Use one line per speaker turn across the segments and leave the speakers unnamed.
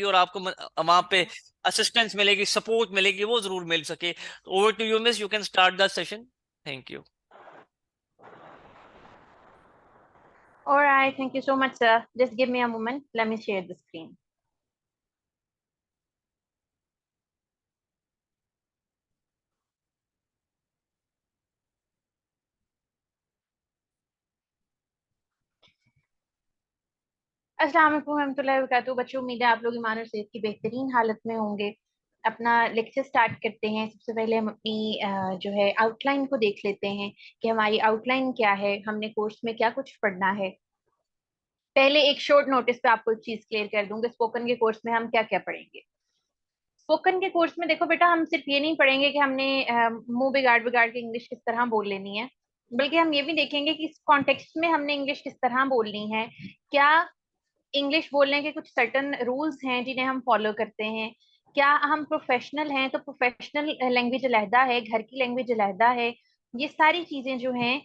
और आपको वहां पे असिस्टेंस मिलेगी, सपोर्ट मिलेगी, वो जरूर मिल सके। Over to you miss, you can start the session. Thank you.
All right, thank you so much, sir. Just give me a moment. Let me share the screen. अस्सलाम वालेकुम रहमतुल्लाहि व बरकातुहू। बच्चों, उम्मीद है आप लोग ईमान और सेहत की बेहतरीन हालत में होंगे। अपना लेक्चर स्टार्ट करते हैं। सबसे पहले हम अपनी जो है आउटलाइन को देख लेते हैं कि हमारी आउटलाइन क्या है, हमने कोर्स में क्या कुछ पढ़ना है। पहले एक शॉर्ट नोटिस पे आपको एक चीज क्लियर कर दूंगी, स्पोकन के कोर्स में हम क्या क्या पढ़ेंगे। स्पोकन के कोर्स में देखो बेटा, हम सिर्फ ये नहीं पढ़ेंगे कि हमने मुंह बिगाड़ बिगाड़ के इंग्लिश किस तरह बोल लेनी है, बल्कि हम ये भी देखेंगे कि इस कॉन्टेक्स्ट में हमने इंग्लिश किस तरह बोलनी है। क्या इंग्लिश बोलने के कुछ सर्टन रूल्स हैं जिन्हें हम फॉलो करते हैं। क्या हम प्रोफेशनल हैं तो प्रोफेशनल लैंग्वेज अलहदा है, घर की लैंग्वेज अलहदा है। ये सारी चीजें जो हैं,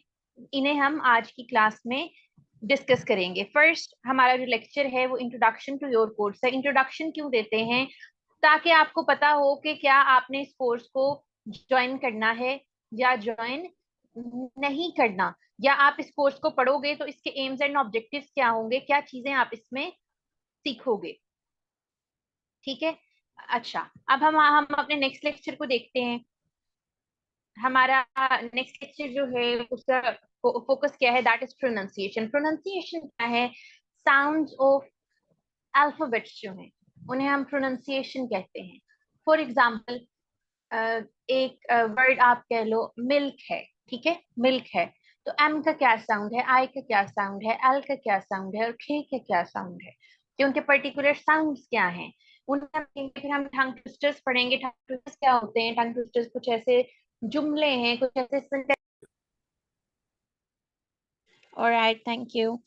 इन्हें हम आज की क्लास में डिस्कस करेंगे। फर्स्ट हमारा जो लेक्चर है वो इंट्रोडक्शन टू योर कोर्स है। इंट्रोडक्शन क्यों देते हैं? ताकि आपको पता हो कि क्या आपने इस कोर्स को ज्वाइन करना है या ज्वाइन नहीं करना, या आप इस कोर्स को पढ़ोगे तो इसके एम्स एंड ऑब्जेक्टिव्स क्या होंगे, क्या चीजें आप इसमें सीखोगे। ठीक है। अच्छा, अब हम अपने नेक्स्ट लेक्चर को देखते हैं। हमारा नेक्स्ट लेक्चर जो है उसका फोकस क्या है? That is pronunciation. प्रोनाउंसिएशन क्या है? साउंड्स ऑफ अल्फाबेट्स जो हैं उन्हें हम प्रोनाउंसिएशन कहते हैं। फॉर एग्जाम्पल, एक वर्ड आप कह लो मिल्क है। ठीक है, मिल्क है, तो एम का क्या साउंड है, आई का क्या साउंड है, एल का क्या साउंड है और खे का क्या साउंड है, कि उनके पर्टिकुलर साउंड्स क्या हैं। उन्हें हम फिर हम टंग ट्विस्टर्स पढ़ेंगे। टंग ट्विस्टर्स क्या होते हैं? टंग ट्विस्टर्स कुछ ऐसे जुमले हैं, कुछ ऐसे सेंटेंस। Alright, thank you.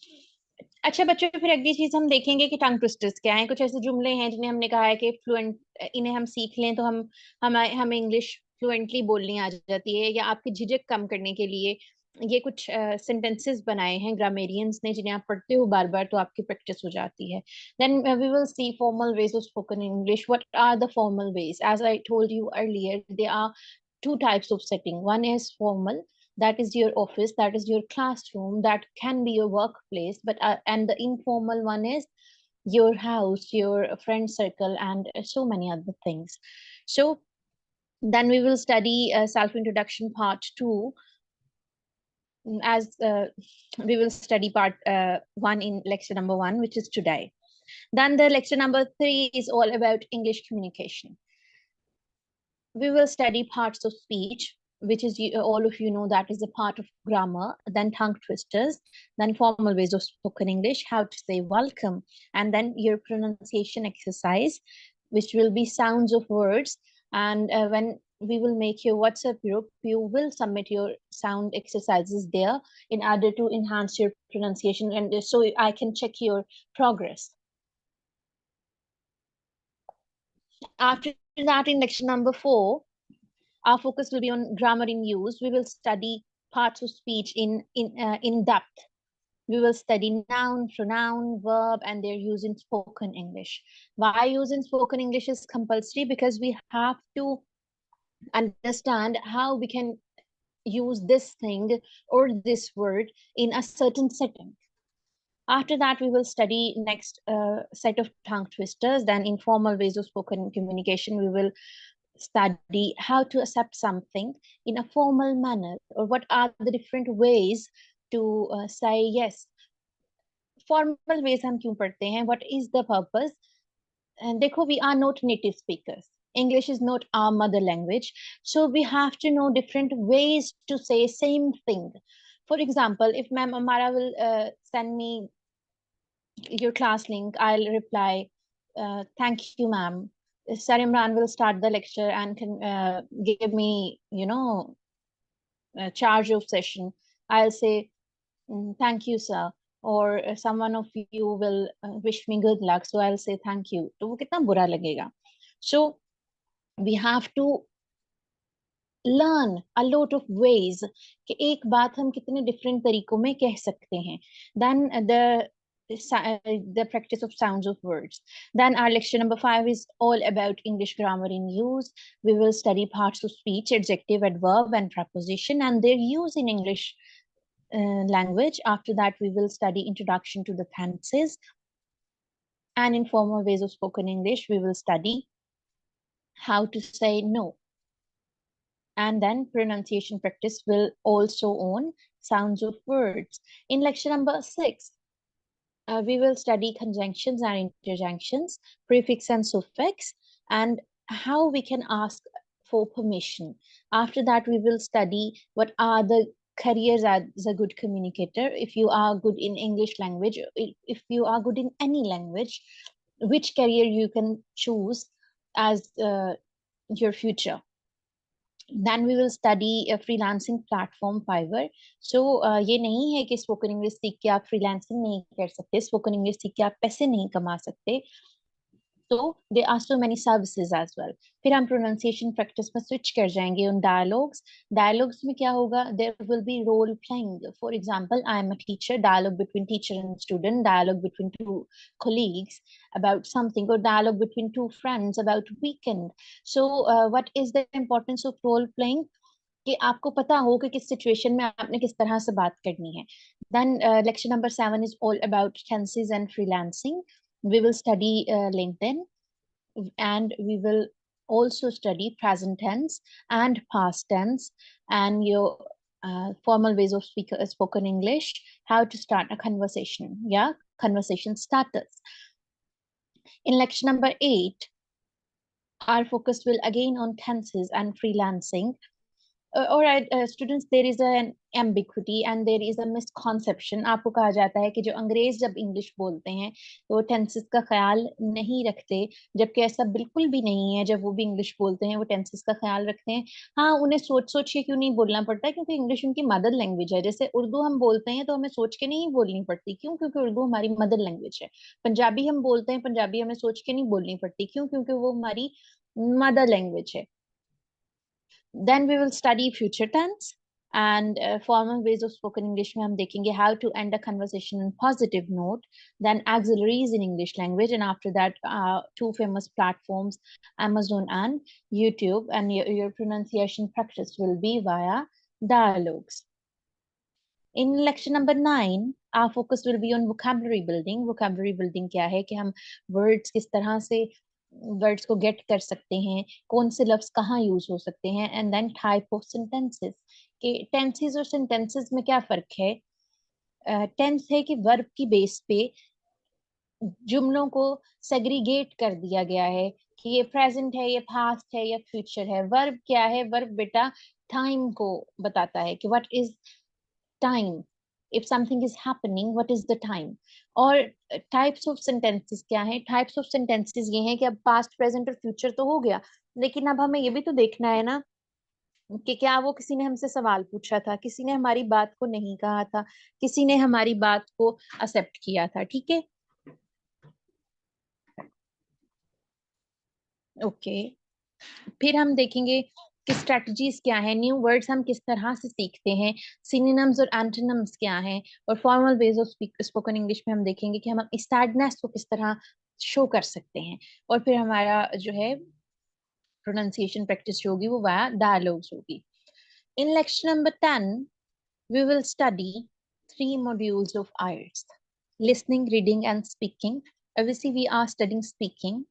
अच्छा बच्चों, फिर अगली चीज हम देखेंगे कि टंग ट्विस्टर्स क्या हैं। कुछ ऐसे जुमले हैं जिन्हें हमने कहा है कि फ्लुएंट, इन्हें हम सीख लें तो हमें इंग्लिश फ्लुएंटली बोलनी आ जाती है, या आपकी झिझक कम करने के लिए ये कुछ सेंटेंसेस बनाए हैं ग्रामेरियंस ने, जिन्हें आप पढ़ते हो बार बार तो आपकी प्रैक्टिस हो जाती है। Then we will see formal ways of spoken English. What are the formal ways? As I told you earlier, they are two types of setting. One is formal, that is your office, that is your classroom, that can be your workplace, but and the informal one is your house, your friend circle, and so many other things. So then we will study self introduction part 2, as we will study part 1 in lecture number 1, which is today. Then the lecture number 3 is all about English communication. We will study parts of speech, which is, all of you know, that is a part of grammar, then tongue twisters, then formal ways of spoken English, how to say welcome, and then your pronunciation exercise, which will be sounds of words. And when we will make your WhatsApp group, you will submit your sound exercises there in order to enhance your pronunciation, and so I can check your progress. After that, in lecture number 4, our focus will be on grammar in use. We will study parts of speech in depth. We will study noun, pronoun, verb, and their use in spoken English. Why use in spoken English is compulsory? Because we have to understand how we can use this thing or this word in a certain setting. After that, we will study next set of tongue twisters. Then informal ways of spoken communication, we will study how to accept something in a formal manner, or what are the different ways to say yes. Formal ways हम क्यों पढ़ते हैं? What is the purpose? And देखो, we are not native speakers. English is not our mother language, so we have to know different ways to say same thing. For example, if Ma'am Amara will send me your class link, I'll reply, thank you, ma'am. Sir Imran will start the lecture and can give me, charge of session. I'll say, thank you, sir. Or someone of you will wish me good luck, so I'll say thank you. तो वो कितना बुरा लगेगा. So we have to learn a lot of ways कि एक बात हम कितने different तरीकों में कह सकते हैं. Then the the practice of sounds of words. Then our lecture number 5 is all about English grammar in use. We will study parts of speech, adjective, adverb, and preposition, and their use in English language. After that, we will study introduction to the tenses. And in formal ways of spoken English, we will study how to say no. And then pronunciation practice will also own sounds of words. In lecture number 6, we will study conjunctions and interjunctions, prefix and suffix, and how we can ask for permission. After that, we will study what are the careers as a good communicator. If you are good in English language, if you are good in any language, which career you can choose as your future. Then we will study a freelancing platform Fiverr. So ये नहीं है कि spoken English सीख के आप freelancing नहीं कर सकते, स्पोकन इंग्लिश सीख के आप पैसे नहीं कमा सकते. So there are so many services as well. फिर हम pronunciation practice में switch कर जाएंगे उन dialogues. Dialogues में क्या होगा? There will be role playing. For example, I am a teacher. Dialogue between teacher and student. Dialogue between two colleagues about something, or dialogue between two friends about weekend. So what is the importance of role playing? कि आपको पता हो कि किस situation में आपने किस तरह से बात करनी है. Then lecture number 7 is all about tenses and freelancing. We will study LinkedIn, and we will also study present tense and past tense, and your formal ways of spoken English, how to start a conversation. Yeah, conversation starters. In lecture number 8, our focus will again on tenses and freelancing. All right, students, there is an ambiguity and there is a misconception. आपको कहा जाता है कि जो अंग्रेज जब English बोलते हैं तो वो टेंसेस का ख्याल नहीं रखते, जबकि ऐसा बिल्कुल भी नहीं है. जब वो भी इंग्लिश बोलते हैं वो टेंसेस का ख्याल रखते हैं. हाँ, उन्हें सोच सोच के क्यों नहीं बोलना पड़ता है, क्योंकि इंग्लिश उनकी मदर लैंग्वेज है. जैसे उर्दू हम बोलते हैं तो हमें सोच के नहीं बोलनी पड़ती. क्यों? क्योंकि उर्दू हमारी मदर लैंग्वेज है. पंजाबी हम बोलते हैं, पंजाबी हमें सोच के नहीं बोलनी पड़ती. क्यों? क्योंकि वो हमारी मदर लैंग्वेज है. Then we will study future tense and formal ways of spoken English में हम देखेंगे how to end a conversation in positive note. Then auxiliaries in English language, and after that two famous platforms, Amazon and YouTube, and your pronunciation practice will be via dialogues. In lecture number 9, our focus will be on vocabulary building. Vocabulary building क्या है कि हम words किस तरह से words को gate कर सकते हैं, कौन से लफ्ज कहाँ यूज हो सकते हैं. And then type of sentences, कि टेंसेस और सेंटेंसेस में क्या फर्क है. टेंस है कि वर्ब की बेस पे जुमलों को सेग्रीगेट कर दिया गया है कि ये प्रेजेंट है, ये पास्ट है, या फ्यूचर है. वर्ब क्या है? वर्ब बेटा टाइम को बताता है कि what is time. if something is happening, what is the time. और types of sentences क्या है? types of sentences ये हैं कि अब past, present और future तो हो गया, लेकिन अब हमें ये भी तो देखना है ना कि क्या वो किसी ने हमसे सवाल पूछा था, किसी ने हमारी बात को नहीं कहा था, किसी ने हमारी बात को एक्सेप्ट किया था. ठीक है, ओके. फिर हम देखेंगे कि स्ट्रेटजीज क्या है, न्यू वर्ड्स हम किस तरह से सीखते हैं, सिनोनिम्स और एंटोनिम्स क्या हैं, और formal ways of spoken English में हम देखेंगे कि हम सैडनेस को किस तरह शो कर सकते हैं. और फिर हमारा जो है प्रोनाउंसिएशन प्रैक्टिस जो होगी वो वाया डायलॉग्स होगी. इन lecture number 10 we will study 3 modules of IELTS: listening, reading and speaking. Obviously we are studying speaking.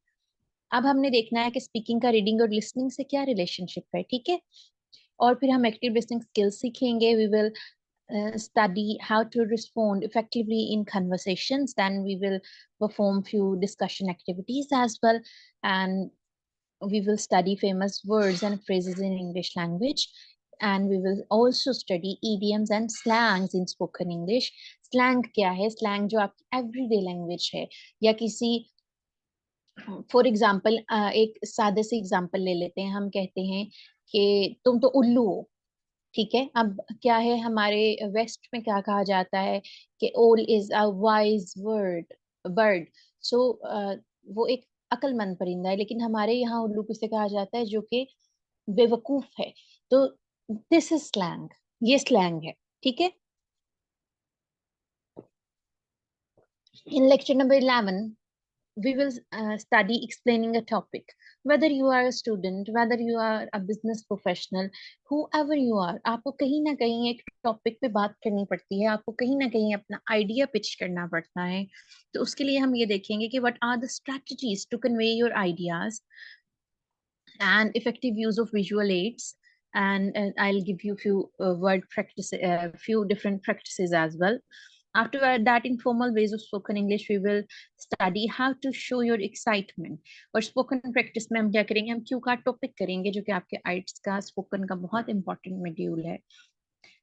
अब हमने देखना है कि स्पीकिंग का रीडिंग और लिसनिंग से क्या रिलेशनशिप है. ठीक है, और फिर हम एक्टिव लिसनिंग स्किल्स सीखेंगे. We will study how to respond effectively in conversations. Then we will perform few discussion activities as well, and we will study famous words and phrases in English language, and we will also study idioms and slangs in spoken English. Slang क्या है? Slang जो आपकी everyday language है, या किसी, for example एक सादे से एग्जाम्पल ले लेते हैं. हम कहते हैं कि तुम तो उल्लू हो. ठीक है, अब क्या है, हमारे वेस्ट में क्या कहा जाता है कि owl is a wise word bird. So वो एक अक्लमंद परिंदा है, लेकिन हमारे यहाँ उल्लू किसे कहा जाता है? जो कि बेवकूफ है. तो दिस इज स्लैंग, ये स्लैंग है. ठीक है, In lecture number 11, we will study explaining a topic. Whether you are a student, whether you are a business professional, whoever you are, आपको कहीं ना कहीं एक टॉपिक पे बात करनी पड़ती है, आपको कहीं ना कहीं अपना आइडिया पिच करना पड़ता है. तो उसके लिए हम ये देखेंगे कि what are the strategies to convey your ideas and effective use of visual aids. And I'll give you few word practice, few different practices as well. After that, informal ways of spoken English, we will study how to show your excitement. और spoken practice में हम क्या करेंगे, हम Q का topic करेंगे जो कि आपके आइट्स का स्पोकन का बहुत इंपॉर्टेंट मॉड्यूल है.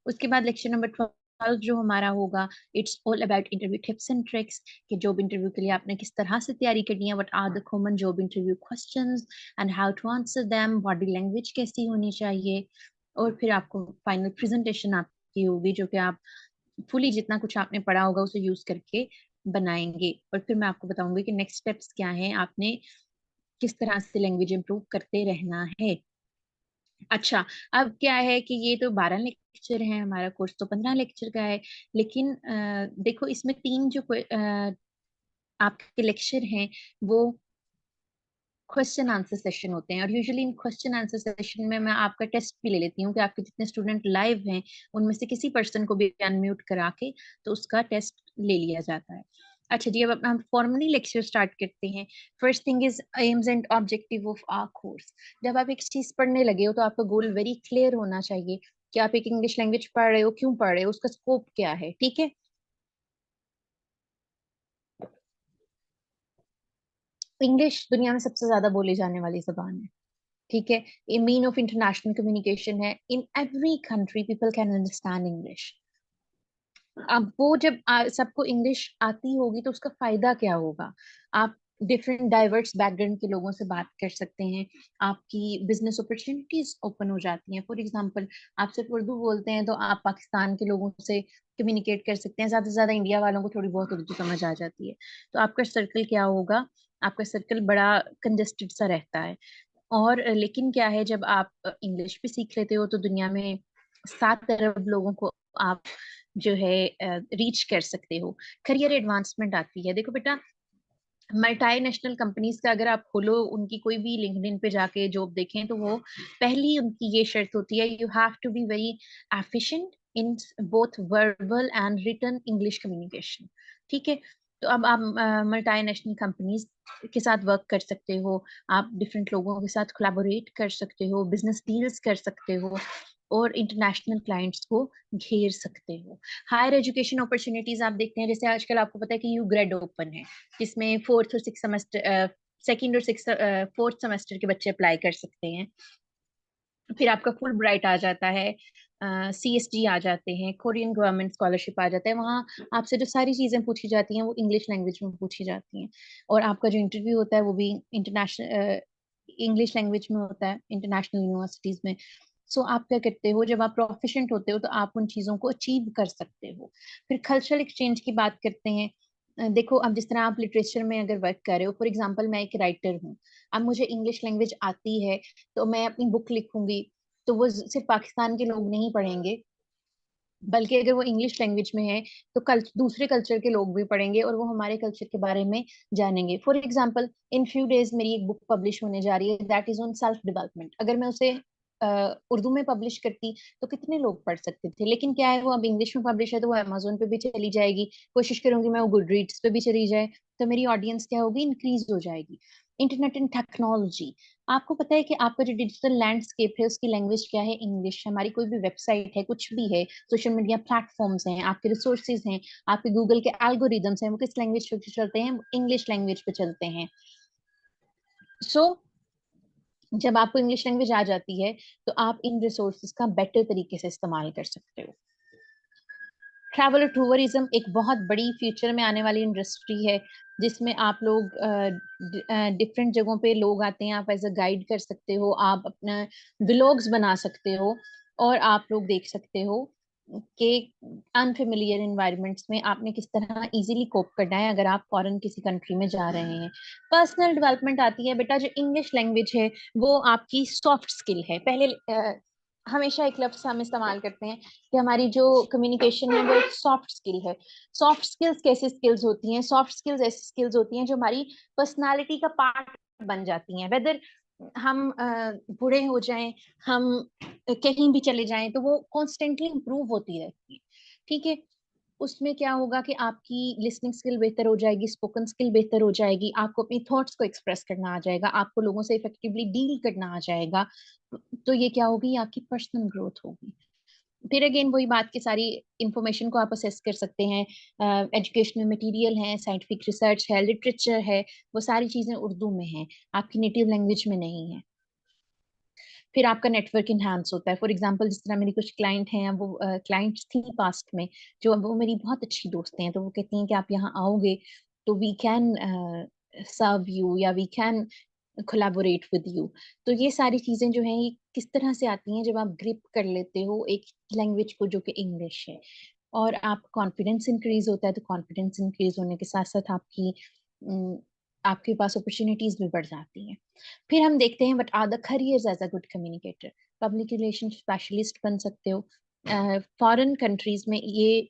उसके बाद लेक्चर नंबर 12 जो हमारा होगा, it's all about interview tips and tricks, कि जॉब इंटरव्यू के लिए आपने किस तरह से तैयारी करनी है, what are the common job interview questions and how to answer them, body language कैसी होनी चाहिए. और फिर आपको फाइनल प्रेजेंटेशन आपकी होगी जो कि आप फुली जितना कुछ आपने पढ़ा होगा उसे यूज करके बनाएंगे. और फिर मैं आपको बताऊंगी कि नेक्स्ट स्टेप्स क्या हैं, आपने किस तरह से लैंग्वेज इंप्रूव करते रहना है. अच्छा, अब क्या है कि ये तो 12 लेक्चर है, हमारा कोर्स तो 15 लेक्चर का है. लेकिन देखो इसमें तीन जो आपके लेक्चर हैं वो क्वेश्चन आंसर सेशन होते हैं. और usually in question answer session में मैं आपका टेस्ट भी ले लेती हूँ कि आपके जितने स्टूडेंट लाइव हैं उनमें से किसी पर्सन को भी अनम्यूट करा के तो उसका टेस्ट ले लिया जाता है. अच्छा जी, अब अपना हम फॉर्मली लेक्चर स्टार्ट करते हैं. First thing is aims and objective of our course. जब आप एक चीज पढ़ने लगे हो तो आपका गोल वेरी क्लियर होना चाहिए कि आप एक इंग्लिश लैंग्वेज पढ़ रहे हो, क्यों पढ़ रहे हो, उसका स्कोप क्या है. ठीक है, इंग्लिश दुनिया में सबसे ज्यादा बोली जाने वाली जबान है. ठीक है, ये मीन ऑफ इंटरनेशनल कम्युनिकेशन है. In every country people can understand English. अब वो जब सबको इंग्लिश आती होगी तो उसका फायदा क्या होगा, आप डिफरेंट डाइवर्स बैकग्राउंड के लोगों से बात कर सकते हैं, आपकी बिजनेस अपॉर्चुनिटीज ओपन हो जाती हैं. फॉर एग्जांपल, आप सिर्फ उर्दू बोलते हैं तो आप पाकिस्तान के लोगों से कम्युनिकेट कर सकते हैं, ज्यादा से ज्यादा इंडिया वालों को थोड़ी बहुत उर्दू समझ आ जाती है. तो आपका सर्कल क्या होगा, आपका सर्कल बड़ा कंजेस्टेड सा रहता है. और लेकिन क्या है, जब आप इंग्लिश भी सीख लेते हो तो दुनिया में 7 अरब लोगों को आप जो है रीच कर सकते हो. करियर एडवांसमेंट आती है. देखो बेटा, मल्टीनेशनल कंपनीज का अगर आप खोलो, उनकी कोई भी लिंक्डइन पे जाके जॉब देखें तो वो पहली उनकी ये शर्त होती है, you have to be very efficient in both verbal and written English communication. ठीक है, तो अब आप मल्टीनेशनल कंपनीज के साथ वर्क कर सकते हो, आप डिफरेंट लोगों के साथ कोलैबोरेट कर सकते हो, बिजनेस डील्स कर सकते हो और इंटरनेशनल क्लाइंट्स को घेर सकते हो. हायर एजुकेशन अपॉर्चुनिटीज आप देखते हैं, जैसे आजकल आपको पता है कि यू ग्रेड ओपन है जिसमें फोर्थ और सिक्स सेमेस्टर, सेकेंड और सिक्स फोर्थ सेमेस्टर के बच्चे अप्लाई कर सकते हैं. फिर आपका फुल ब्राइट आ जाता है, CSG आ जाते हैं, कोरियन गवर्नमेंट स्कॉलरशिप आ जाता है. वहाँ आपसे जो सारी चीजें पूछी जाती हैं वो इंग्लिश लैंग्वेज में पूछी जाती हैं. और आपका जो इंटरव्यू होता है वो भी इंटरनेशनल इंग्लिश लैंग्वेज में होता है इंटरनेशनल यूनिवर्सिटीज में. सो आप क्या करते हो, जब आप प्रोफिशिएंट होते हो तो आप उन चीजों को अचीव कर सकते हो. फिर कल्चरल एक्सचेंज की बात करते हैं. देखो, अब जिस तरह आप लिटरेचर में अगर वर्क कर रहे हो, फॉर एग्जांपल मैं एक राइटर हूँ, अब मुझे इंग्लिश लैंग्वेज आती है तो मैं अपनी बुक लिखूंगी तो वो सिर्फ पाकिस्तान के लोग नहीं पढ़ेंगे, बल्कि अगर वो इंग्लिश लैंग्वेज में है तो कल दूसरे कल्चर के लोग भी पढ़ेंगे और वो हमारे कल्चर के बारे में जानेंगे. For example, in few days मेरी एक बुक पब्लिश होने जा रही है, that is on self development. अगर मैं उसे उर्दू में पब्लिश करती तो कितने लोग पढ़ सकते थे, लेकिन क्या है वो अब इंग्लिश में पब्लिश है तो वो अमेजोन पे भी चली जाएगी. कोशिश करूंगी मैं वो गुड रीड्स पे भी चली जाए, तो मेरी ऑडियंस क्या होगी, इंक्रीज हो जाएगी. इंटरनेट एंड टेक्नोलॉजी, आपको पता है कि आपका जो डिजिटल लैंडस्केप है उसकी लैंग्वेज क्या है, इंग्लिश. हमारी कोई भी वेबसाइट है, कुछ भी है, सोशल मीडिया प्लेटफॉर्म्स हैं, आपके रिसोर्सेज हैं, आपके गूगल के एल्गोरिदम्स हैं, वो किस लैंग्वेज पे चलते हैं, इंग्लिश लैंग्वेज पे चलते हैं. सो जब आपको इंग्लिश लैंग्वेज आ जाती है तो आप इन रिसोर्सेज का बेटर तरीके से इस्तेमाल कर सकते हो. ट्रैवल और टूरिज्म एक बहुत बड़ी फ्यूचर में आने वाली इंडस्ट्री है, जिसमें आप लोग डिफरेंट जगहों पे लोग आते हैं, आप एज अ गाइड कर सकते हो, आप अपना व्लॉग्स बना सकते हो और आप लोग देख सकते हो कि अनफेमिलियर इन्वायरमेंट्स में आपने किस तरह इजीली कोप करना है अगर आप फॉरेन किसी कंट्री में जा रहे हैं. पर्सनल डेवलपमेंट आती है बेटा, जो इंग्लिश लैंग्वेज है वो आपकी सॉफ्ट स्किल है. पहले हमेशा एक लफ्ज हम इस्तेमाल करते हैं कि हमारी जो कम्युनिकेशन है वो एक सॉफ्ट स्किल है। सॉफ्ट स्किल्स कैसी स्किल्स होती हैं? सॉफ्ट स्किल्स ऐसी स्किल्स होती हैं जो हमारी पर्सनालिटी का पार्ट बन जाती हैं। वेदर हम बूढ़े हो जाएं, हम कहीं भी चले जाएं, तो वो कॉन्स्टेंटली इम्प्रूव होती रहती है। ठीक है। उसमें क्या होगा कि आपकी लिसनिंग स्किल बेहतर हो जाएगी, स्पोकन स्किल बेहतर हो जाएगी, आपको अपनी थॉट्स को एक्सप्रेस करना आ जाएगा, आपको लोगों से इफेक्टिवली डील करना आ जाएगा। तो ये क्या होगी? आपकी पर्सनल ग्रोथ होगी। फिर अगेन वही बात की सारी इंफॉर्मेशन को आप असेस कर सकते हैं। एजुकेशनल मटेरियल है, साइंटिफिक रिसर्च है, लिटरेचर है, वो सारी चीजें उर्दू में हैं, आपकी नेटिव लैंग्वेज में नहीं है। फिर आपका नेटवर्क इन्हांस होता है। फॉर एग्जांपल, जिस तरह मेरी कुछ क्लाइंट हैं, वो क्लाइंट्स थी पास्ट में, जो वो मेरी बहुत अच्छी दोस्त हैं, तो वो कहती हैं कि आप यहाँ आओगे तो वी कैन सर्व यू, या we can collaborate with you. तो ये सारी चीजें जो हैं, ये किस तरह से आती हैं? जब आप ग्रिप कर लेते हो एक लैंग्वेज को जो कि इंग्लिश है, और आप कॉन्फिडेंस इंक्रीज होता है, तो कॉन्फिडेंस इंक्रीज होने के साथ साथ आपके पास अपॉर्चुनिटीज भी बढ़ जाती हैं। फिर हम देखते हैं what are the careers as a good communicator. Public relation specialist बन सकते हो। फॉरेन कंट्रीज में ये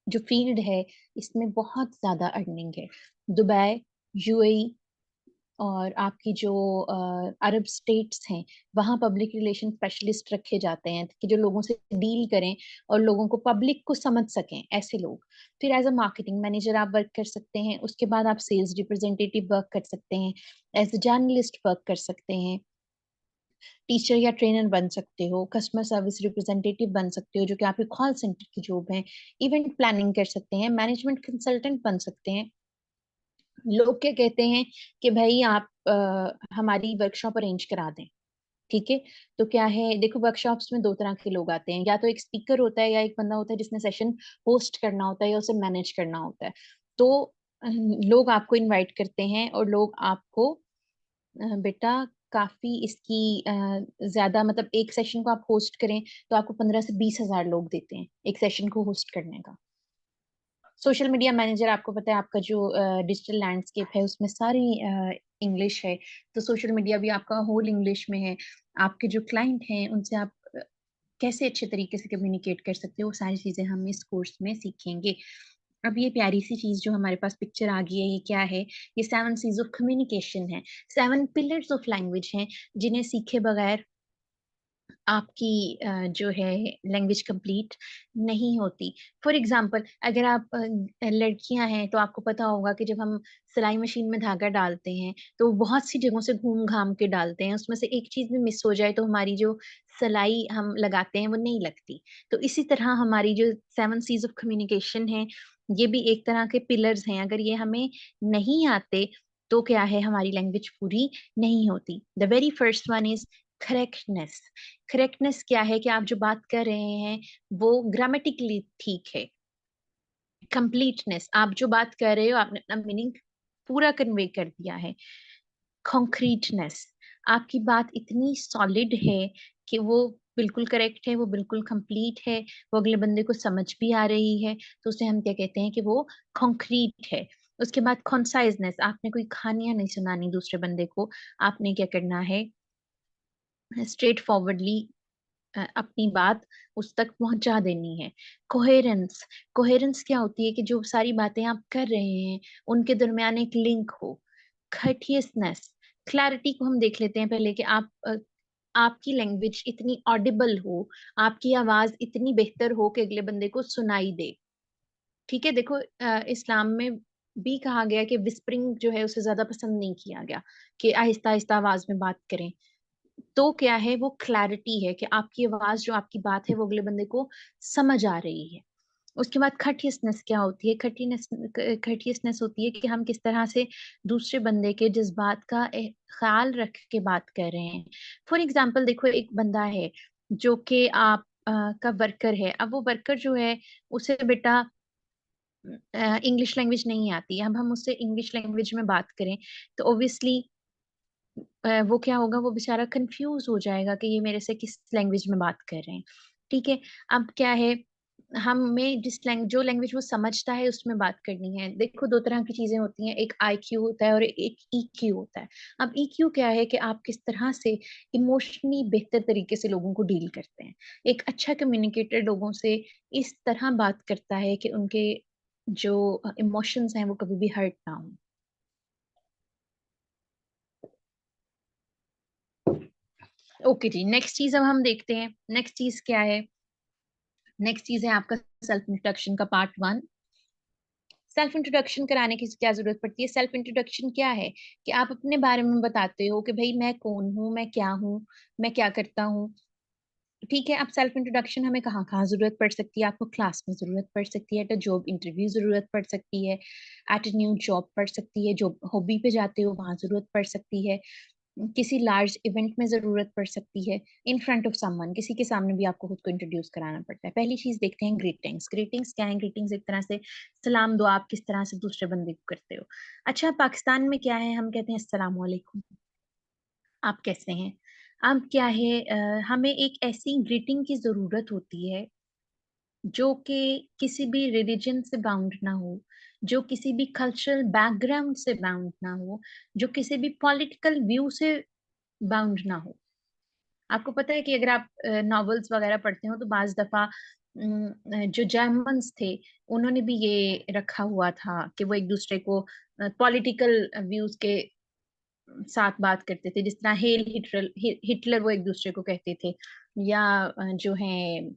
जो फील्ड है, इसमें बहुत ज्यादा अर्निंग है। दुबई, यूएई, और आपकी जो अरब स्टेट्स हैं, वहाँ पब्लिक रिलेशन स्पेशलिस्ट रखे जाते हैं कि जो लोगों से डील करें और लोगों को, पब्लिक को समझ सकें, ऐसे लोग। फिर एज अ मार्केटिंग मैनेजर आप वर्क कर सकते हैं। उसके बाद आप सेल्स रिप्रेजेंटेटिव वर्क कर सकते हैं, एज अ जर्नलिस्ट वर्क कर सकते हैं, टीचर या ट्रेनर बन सकते हो, कस्टमर सर्विस रिप्रेजेंटेटिव बन सकते हो जो कि आपके कॉल सेंटर की जॉब है, इवेंट प्लानिंग कर सकते हैं, मैनेजमेंट कंसल्टेंट बन सकते हैं। लोग क्या कहते हैं कि भाई आप हमारी वर्कशॉप अरेंज करा दें। ठीक है। तो क्या है, देखो वर्कशॉप्स में दो तरह के लोग आते हैं, या तो एक स्पीकर होता है, या एक बंदा होता है जिसने सेशन होस्ट करना होता है या उसे मैनेज करना होता है। तो लोग आपको इनवाइट करते हैं, और लोग आपको बेटा काफी इसकी ज्यादा, मतलब एक सेशन को आप होस्ट करें तो आपको 15 से 20 हजार लोग देते हैं एक सेशन को होस्ट करने का। सोशल मीडिया मैनेजर, आपको पता है आपका जो डिजिटल लैंडस्केप है उसमें सारी इंग्लिश है, तो सोशल मीडिया भी आपका होल इंग्लिश में है। आपके जो क्लाइंट हैं उनसे आप कैसे अच्छे तरीके से कम्युनिकेट कर सकते हो, वो सारी चीजें हम इस कोर्स में सीखेंगे। अब ये प्यारी सी चीज जो हमारे पास पिक्चर आ गई है, ये क्या है? ये 7 C's ऑफ कम्युनिकेशन है, 7 पिलर्स ऑफ लैंग्वेज हैं, जिन्हें सीखे बगैर आपकी जो है लैंग्वेज कंप्लीट नहीं होती। फॉर एग्जांपल, अगर आप लड़कियां हैं, तो आपको पता होगा कि जब हम सिलाई मशीन में धागा डालते हैं, तो बहुत सी जगहों से घूम घाम के डालते हैं, उसमें से एक चीज भी मिस हो जाए तो हमारी जो सिलाई हम लगाते हैं वो नहीं लगती। तो इसी तरह हमारी जो 7 C's ऑफ कम्युनिकेशन है, ये भी एक तरह के पिलर्स हैं। अगर ये हमें नहीं आते तो क्या है, हमारी लैंग्वेज पूरी नहीं होती। The very first one is correctness. Correctness क्या है? कि आप जो बात कर रहे हैं वो ग्रामेटिकली ठीक है। कंप्लीटनेस, आप जो बात कर रहे हो आपने अपना मीनिंग पूरा कन्वे कर दिया है। कॉन्क्रीटनेस, आपकी बात इतनी सॉलिड है कि वो बिल्कुल करेक्ट है, वो बिल्कुल कंप्लीट है, वो अगले बंदे को समझ भी आ रही है, तो उसे हम क्या कहते हैं कि वो कॉन्क्रीट है। उसके बाद कॉन्साइजनेस, आपने कोई कहानियां नहीं सुनानी दूसरे बंदे को, आपने क्या करना है, स्ट्रेट फॉरवर्डली अपनी बात उस तक पहुंचा देनी है। कोहेरेंस, कोहेरेंस क्या होती है? कि जो सारी बातें आप कर रहे हैं उनके दरमियान एक लिंक हो। खटियसनेस, क्लैरिटी को हम देख लेते हैं पहले, कि आपकी लैंग्वेज इतनी ऑडिबल हो, आपकी आवाज इतनी बेहतर हो कि अगले बंदे को सुनाई दे। ठीक है। देखो इस्लाम में भी कहा गया कि विस्परिंग जो है उसे ज्यादा पसंद नहीं किया गया, कि आहिस्ता आहिस्ता आवाज में बात करें। तो क्या है, वो क्लैरिटी है कि आपकी आवाज, जो आपकी बात है, वो अगले बंदे को समझ आ रही है। उसके बाद खटियसनेस क्या होती है? खटियसनेस होती है कि हम किस तरह से दूसरे बंदे के जज्बात का ख्याल रख के बात कर रहे हैं। फॉर एग्जाम्पल, देखो एक बंदा है जो कि आप का वर्कर है। अब वो वर्कर जो है, उसे बेटा इंग्लिश लैंग्वेज नहीं आती। अब हम उससे इंग्लिश लैंग्वेज में बात करें तो ऑब्वियसली वो क्या होगा, वो बेचारा कंफ्यूज हो जाएगा कि ये मेरे से किस लैंग्वेज में बात कर रहे हैं। ठीक है। अब क्या है, हमें जो लैंग्वेज वो समझता है उसमें बात करनी है। देखो, दो तरह की चीजें होती हैं, एक आईक्यू होता है और एक ईक्यू होता है। अब ईक्यू क्या है कि आप किस तरह से इमोशनली बेहतर तरीके से लोगों को डील करते हैं। एक अच्छा कम्युनिकेटर लोगों से इस तरह बात करता है कि उनके जो इमोशंस हैं वो कभी भी हर्ट ना हो। ओके जी, नेक्स्ट चीज अब हम देखते हैं। नेक्स्ट चीज क्या है? नेक्स्ट चीज है आपका सेल्फ इंट्रोडक्शन का पार्ट 1। सेल्फ इंट्रोडक्शन कराने की क्या जरूरत पड़ती है? सेल्फ इंट्रोडक्शन क्या है कि आप अपने बारे में बताते हो कि भाई मैं कौन हूँ, मैं क्या हूँ, मैं क्या करता हूँ। ठीक है, अब सेल्फ इंट्रोडक्शन हमें कहाँ कहाँ जरूरत पड़ सकती है? आपको क्लास में जरूरत पड़ सकती है, एट अ जॉब इंटरव्यू जरूरत पड़ सकती है, एट अ न्यू जॉब पड़ सकती है, जो हॉबी पे जाते हो वहां जरूरत पड़ सकती है, किसी लार्ज इवेंट में जरूरत पड़ सकती है, इन फ्रंट ऑफ समवन, किसी के सामने भी आपको खुद को इंट्रोड्यूस कराना पड़ता है। पहली चीज देखते हैं ग्रीटिंग्स। ग्रीटिंग्स क्या है? ग्रीटिंग्स एक तरह से सलाम दुआ आप किस तरह से दूसरे बंदे को करते हो। अच्छा, पाकिस्तान में क्या है? हम कहते हैं अस्सलाम वालेकुम, आप कैसे हैं। अब क्या है, हमें एक ऐसी ग्रीटिंग की जरूरत होती है जो कि किसी भी रिलीजन से बाउंड ना हो, जो किसी भी कल्चरल बैकग्राउंड से बाउंड ना हो, जो किसी भी पॉलिटिकल व्यू से बाउंड ना हो। आपको पता है कि अगर आप नॉवेल्स वगैरह पढ़ते हो तो बाज दफा जो जर्मन्स थे उन्होंने भी ये रखा हुआ था कि वो एक दूसरे को पॉलिटिकल व्यूज के साथ बात करते थे, जिस तरह हेल हिटलर, हिटलर वो एक दूसरे को कहते थे। या जो है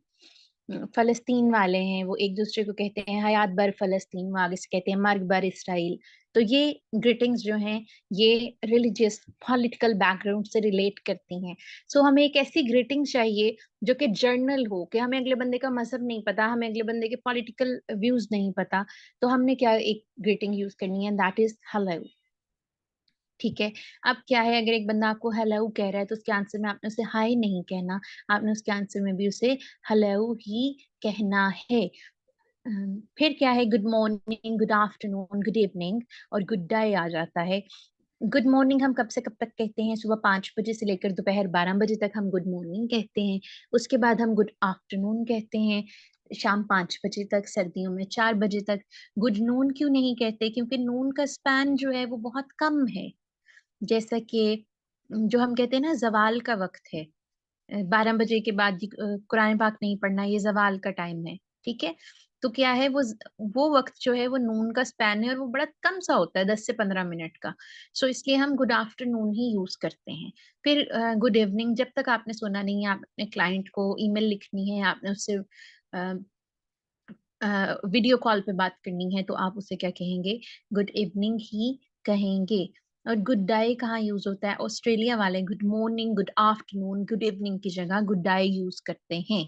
फलस्तीन वाले हैं वो एक दूसरे को कहते हैं हयात बर फलस्तीन, वो आगे से कहते हैं मर्ग बर इसराइल। तो ये ग्रीटिंग्स जो हैं ये रिलीजियस पॉलिटिकल बैकग्राउंड से रिलेट करती हैं। सो हमें एक ऐसी ग्रीटिंग चाहिए जो कि जर्नल हो, कि हमें अगले बंदे का मजहब नहीं पता, हमें अगले बंदे के पॉलिटिकल व्यूज नहीं पता, तो हमने क्या एक ग्रीटिंग यूज करनी है, दैट इज हेलो। ठीक है। अब क्या है, अगर एक बंदा आपको हेलो कह रहा है तो उसके आंसर में आपने उसे हाय नहीं कहना, आपने उसके आंसर में भी उसे हेलो ही कहना है। फिर क्या है, good morning, good afternoon, good evening और गुड डे आ जाता है। गुड मॉर्निंग हम कब से कब तक कहते हैं? सुबह 5 बजे से लेकर दोपहर 12 बजे तक हम गुड मॉर्निंग कहते हैं। उसके बाद हम गुड आफ्टरनून कहते हैं शाम 5 बजे तक, सर्दियों में 4 बजे तक। गुड नून क्यों नहीं कहते? क्योंकि नून का स्पैन जो है वो बहुत कम है। जैसा कि जो हम कहते हैं ना जवाल का वक्त है, 12 बजे के बाद कुरान पाक नहीं पढ़ना, ये जवाल का टाइम है। ठीक है। तो क्या है, वो वक्त जो है वो नून का स्पैन है और वो बड़ा कम सा होता है, 10 से 15 मिनट का। सो इसलिए हम गुड आफ्टरनून ही यूज करते हैं। फिर गुड इवनिंग, जब तक आपने सोना नहीं है, आप अपने क्लाइंट को ईमेल लिखनी है, आपने उससे वीडियो कॉल पे बात करनी है, तो आप उसे क्या कहेंगे? गुड इवनिंग ही कहेंगे। और गुड डे कहाँ यूज होता है? ऑस्ट्रेलिया वाले good morning, good afternoon, good evening की जगह गुड डे यूज करते हैं।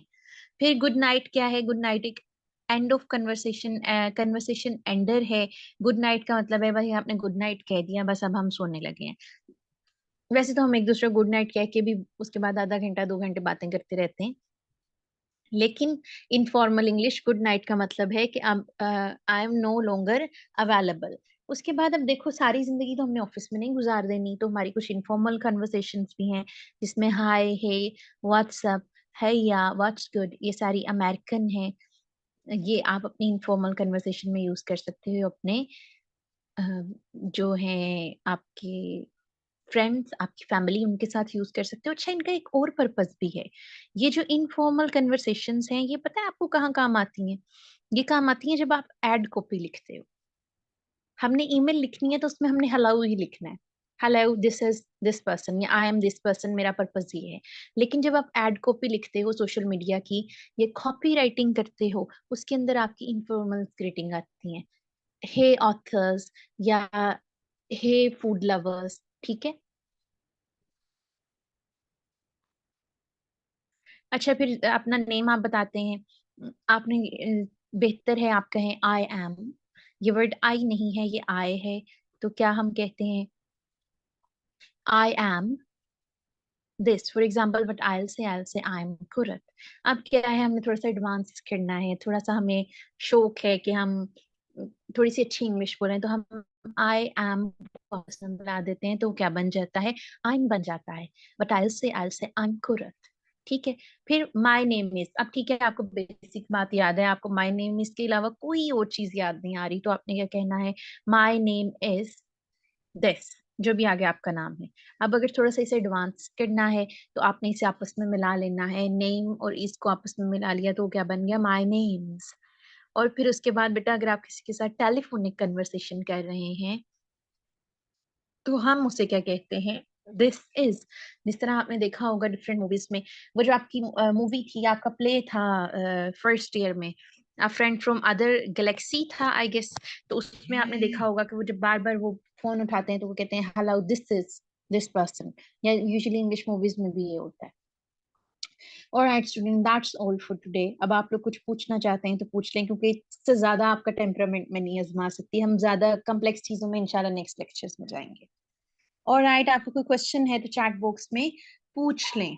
फिर गुड नाइट क्या है? गुड नाइट एक end of conversation, conversation ender है। गुड नाइट का मतलब है भाई आपने गुड नाइट कह दिया, बस अब हम सोने लगे हैं। वैसे तो हम एक दूसरे को गुड नाइट कह के भी उसके बाद आधा घंटा 2 घंटे बातें करते रहते हैं, लेकिन इनफॉर्मल इंग्लिश गुड नाइट का मतलब है कि अब I am no longer available. उसके बाद अब देखो, सारी जिंदगी तो हमने ऑफिस में नहीं गुजार देनी, तो हमारी कुछ इनफॉर्मल कन्वर्सेशंस भी हैं जिसमें हाय, हे, व्हाट्सअप, है या व्हाट्स गुड, ये सारी अमेरिकन है। ये आप अपनी इनफॉर्मल कन्वर्सेशन में यूज कर सकते हो अपने अ, जो है आपके फ्रेंड्स, आपकी फैमिली, उनके साथ यूज कर सकते हो। अच्छा, इनका एक और पर्पस भी है। ये जो इनफॉर्मल कन्वर्सेशंस हैं ये पता है आपको कहाँ काम आती हैं? ये काम आती हैं जब आप एड कॉपी लिखते हो। हमने ईमेल लिखनी है तो उसमें हमने हेलो ही लिखना है, hello this is this person या आई एम दिस पर्सन, मेरा पर्पस ये है। लेकिन जब आप एड कॉपी लिखते हो सोशल मीडिया की, ये कॉपी राइटिंग करते हो, उसके अंदर आपकी इनफॉर्मल ग्रीटिंग आती है। हे ऑथर्स या हे फूड लवर्स। ठीक है। अच्छा, फिर अपना नेम आप बताते हैं। आपने बेहतर है आप कहें आई एम। ये वर्ड आई नहीं है, ये आई है। तो क्या हम कहते हैं? I am this for example, but I am curt. अब क्या है, हमने थोड़ा सा एडवांस करना है, थोड़ा सा हमें शौक है कि हम थोड़ी सी अच्छी इंग्लिश बोलें, तो हम आई एम पर्सन बना देते हैं, तो क्या बन जाता है? आई एम बन जाता है। But I am कुरत। ठीक है। फिर माय नेम इज, अब ठीक है आपको बेसिक बात याद है, आपको माय नेम इज के अलावा कोई और चीज याद नहीं आ रही, तो आपने क्या कहना है, माय नेम इज दिस, जो भी आगे आपका नाम है। अब अगर थोड़ा सा इसे एडवांस करना है तो आपने इसे आपस में मिला लेना है, नेम और इसको आपस में मिला लिया तो क्या बन गया, माय नेम्स। और फिर उसके बाद बेटा अगर आप किसी के साथ टेलीफोनिक कन्वर्सेशन कर रहे हैं तो हम उसे क्या कहते हैं, दिस इज। जिस तरह आपने देखा होगा डिफरेंट मूवीज में, वो जो आपकी मूवी थी, आपका प्ले था फर्स्ट ईयर में, अ फ्रेंड फ्रॉम अदर गैलेक्सी था आई गेस, तो उसमें आपने देखा होगा कि वो जब बार बार वो फोन उठाते हैं तो वो कहते हैं hello this is this person, या यूजुअली इंग्लिश मूवीज में भी ये होता है। Alright student, that's all for today. अब आप लोग कुछ पूछना चाहते हैं तो पूछ लें, क्योंकि इससे ज्यादा आपका टेम्परामेंट में नहीं आजमा सकती, हम ज्यादा कम्प्लेक्स चीजों में इंशाल्लाह नेक्स्ट लेक्चर्स में जाएंगे। ऑलराइट, आपको कोई क्वेश्चन है तो चैट बॉक्स में पूछ लें।